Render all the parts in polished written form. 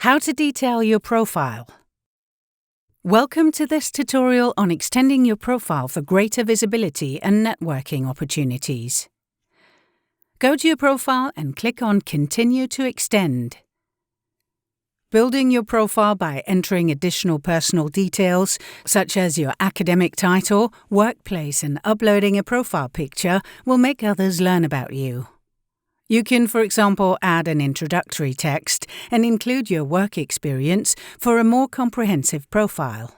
How to detail your profile. Welcome to this tutorial on extending your profile for greater visibility and networking opportunities. Go to your profile and click on Continue to Extend. Building your profile by entering additional personal details, such as your academic title, workplace, and uploading a profile picture will make others learn about you. You can, for example, add an introductory text and include your work experience for a more comprehensive profile.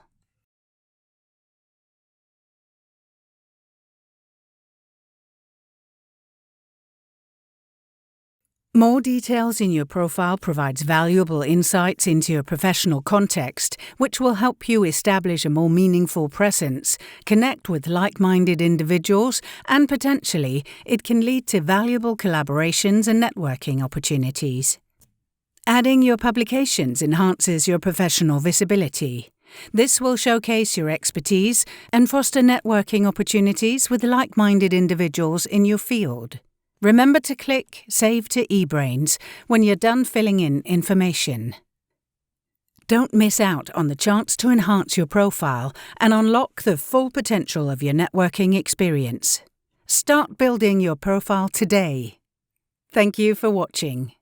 More details in your profile provides valuable insights into your professional context, which will help you establish a more meaningful presence, connect with like-minded individuals, and potentially, it can lead to valuable collaborations and networking opportunities. Adding your publications enhances your professional visibility. This will showcase your expertise and foster networking opportunities with like-minded individuals in your field. Remember to click Save to eBRAINS when you're done filling in information. Don't miss out on the chance to enhance your profile and unlock the full potential of your networking experience. Start building your profile today. Thank you for watching.